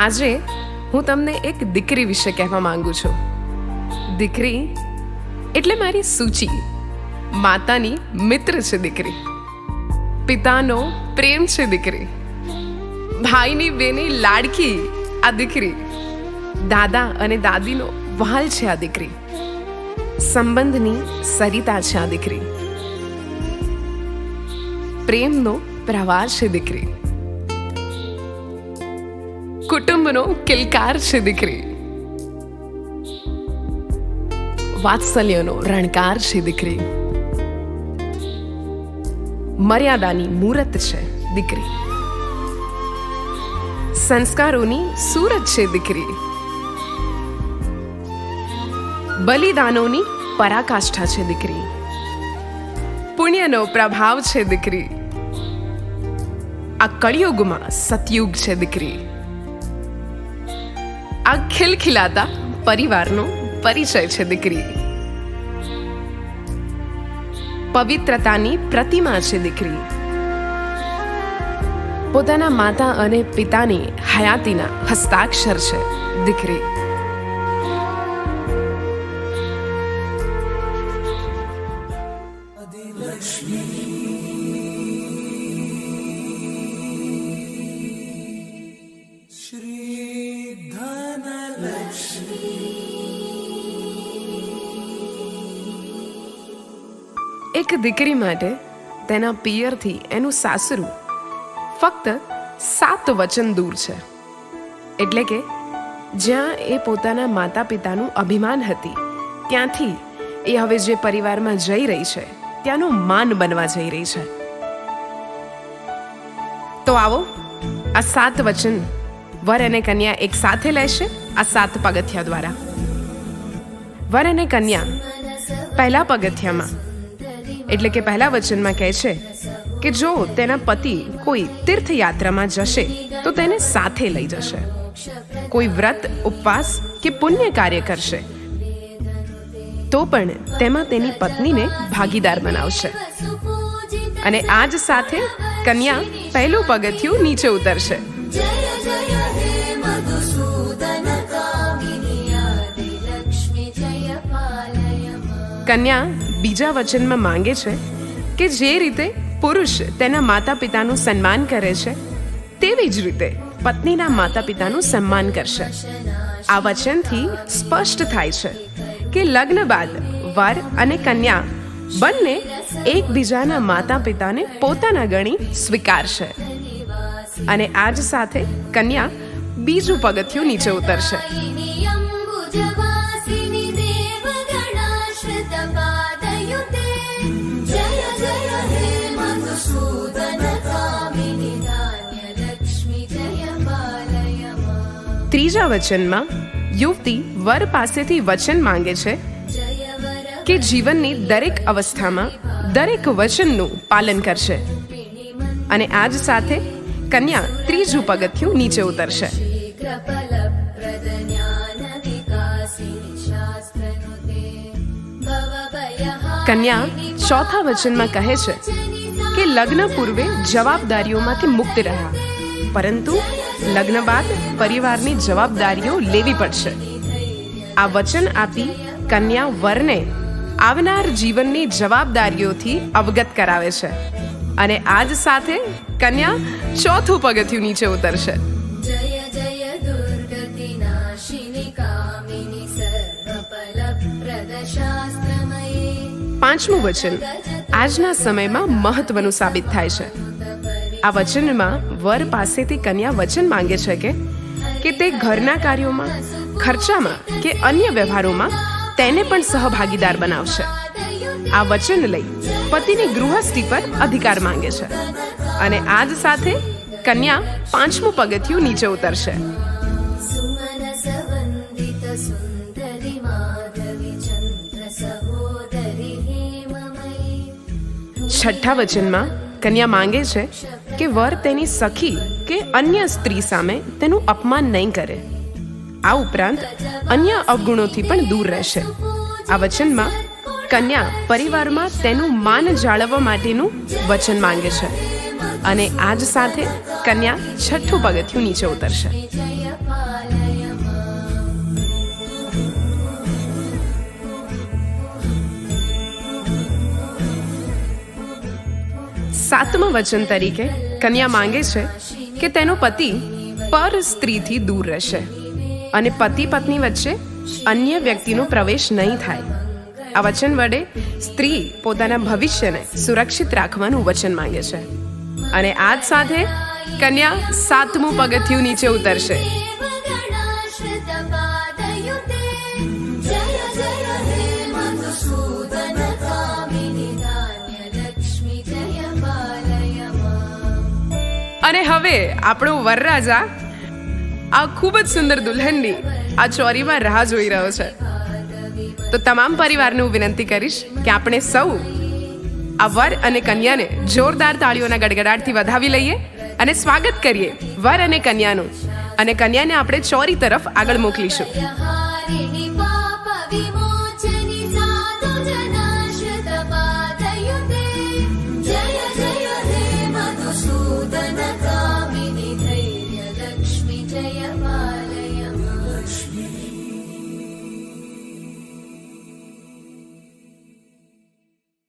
આજે હું તમને એક દીકરી વિશે કહેવા માંગુ છું. દીકરી એટલે મારી સૂચિ, માતાની મિત્ર છે દીકરી, પિતાનો પ્રેમ છે દીકરી, ભાઈની બેની લાડકી આ દીકરી, દાદા અને દાદીનો વહાલ છે આ દીકરી, સંબંધની સરિતા છે આ દીકરી, પ્રેમનો પ્રવાહ છે દીકરી, કુટુંબનો કિલકાર છે દીકરી, વાત્સલ્યનો રણકાર છે દીકરી, મર્યાદાની મૂરત છે દીકરી, સંસ્કારોની સુરત છે દીકરી, બલિદાનોની પરાકાષ્ઠા છે દીકરી, પુણ્યનો પ્રભાવ છે દીકરી, આ કળિયુગમાં સતયુગ છે દીકરી, આ ખિલખિલાતા પરિવારનો પરિચય છે દીકરી, પવિત્રતાની પ્રતિમા છે દીકરી, પોતાના માતા અને પિતાની હયાતીના હસ્તાક્ષર છે દીકરી. એક દીકરી માટે તેના પિયરથી એનું સાસરું ફક્ત 7 વચન દૂર છે. એટલે કે જ્યાં એ પોતાના માતા પિતાનું અભિમાન હતી, ત્યાંથી એ હવે જે પરિવારમાં જઈ રહી છે ત્યાંનું માન બનવા જઈ રહી છે. તો આવો, આ 7 વચન વર અને કન્યા એક સાથે લેશે આ 7 પગથિયા દ્વારા. વર અને કન્યા પહેલા પગથિયામાં એટલે કે પહેલા વચનમાં કહે છે કે જો તેના પતિ કોઈ તીર્થયાત્રામાં જશે તો તેને સાથે લઈ જશે, કોઈ વ્રત ઉપવાસ કે પુણ્ય કાર્ય કરશે તો પણ તેમાં તેની પત્નીને ભાગીદાર બનાવશે. અને આ જ સાથે કન્યા પહેલું પગથિયું નીચે ઉતરશે. કન્યા બીજા વચનમાં માંગે છે કે જે રીતે પુરુષ તેના માતા પિતાનું સન્માન કરે છે તેવી જ રીતે પત્નીના માતા પિતાનું સન્માન કરશે. આ વચનથી સ્પષ્ટ થાય છે કે લગ્ન બાદ વર અને કન્યા બંને એકબીજાના માતા પિતાને પોતાના ગણી સ્વીકારશે. અને આ જ સાથે કન્યા બીજું પગથિયું નીચે ઉતરશે. ત્રીજા વચનમાં યુવતી વર પાસેથી વચન માંગે છે કે જીવનની દરેક અવસ્થામાં દરેક વચનનું પાલન કરશે. અને આ જ સાથે કન્યા ત્રીજું પગથિયું નીચે ઉતરશે. કન્યા ચોથા વચનમાં કહે છે કે લગ્ન પૂર્વે જવાબદારીઓમાંથી મુક્ત રહ્યા, પરંતુ લગ્ન બાદ પરિવારની જવાબદારીઓ લેવી પડશે. આ વચન આપી કન્યા વરને આવનાર જીવનની જવાબદારીઓથી અવગત કરાવે છે. અને આ જ સાથે કન્યા ચોથું પગથિયું નીચે ઉતરશે. પાંચમું વચન આજના સમયમાં મહત્વનું સાબિત થાય છે. આ વચનમાં વર પાસેથી કન્યા વચન માંગે છે કે તે ઘરના કાર્યોમાં, ખર્ચામાં કે અન્ય વ્યવહારોમાં તેને પણ સહભાગીદાર બનાવશે. આ વચન લઈ પતિની ગૃહસ્થી પર અધિકાર માંગે છે. અને આ જ સાથે કન્યા પાંચમું પગથિયું નીચે ઉતરશે. છઠ્ઠા વચનમાં કન્યા માંગે છે કે વર તેની સખી કે અન્ય સ્ત્રી સામે તેનું અપમાન નહીં કરે. આ ઉપરાંત અન્ય અવગુણોથી પણ દૂર રહેશે. આ વચનમાં કન્યા પરિવારમાં તેનું માન જાળવવા માટેનું વચન માંગે છે. અને આ જ સાથે કન્યા છઠ્ઠું પગથિયું નીચે ઉતરશે. સાતમા વચન તરીકે કન્યા માંગે છે કે તેનો પતિ પર સ્ત્રીથી દૂર રહેશે અને પતિ પત્ની વચ્ચે અન્ય વ્યક્તિનો પ્રવેશ નહીં થાય. આ વચન વડે સ્ત્રી પોતાના ભવિષ્યને સુરક્ષિત રાખવાનું વચન માંગે છે. અને આ જ સાથે કન્યા સાતમું પગથિયું નીચે ઉતરશે. અને હવે આપણો વરરાજા આ ખૂબ જ સુંદર દુલ્હનની આ ચોરીમાં રાહ જોઈ રહ્યો છે. તો તમામ પરિવારને હું વિનંતી કરીશ કે આપણે સૌ આ વર અને કન્યાને જોરદાર તાળીઓના ગડગડાટથી વધાવી લઈએ અને સ્વાગત કરીએ વર અને કન્યાનું. અને કન્યાને આપણે ચોરી તરફ આગળ મોકલીશું.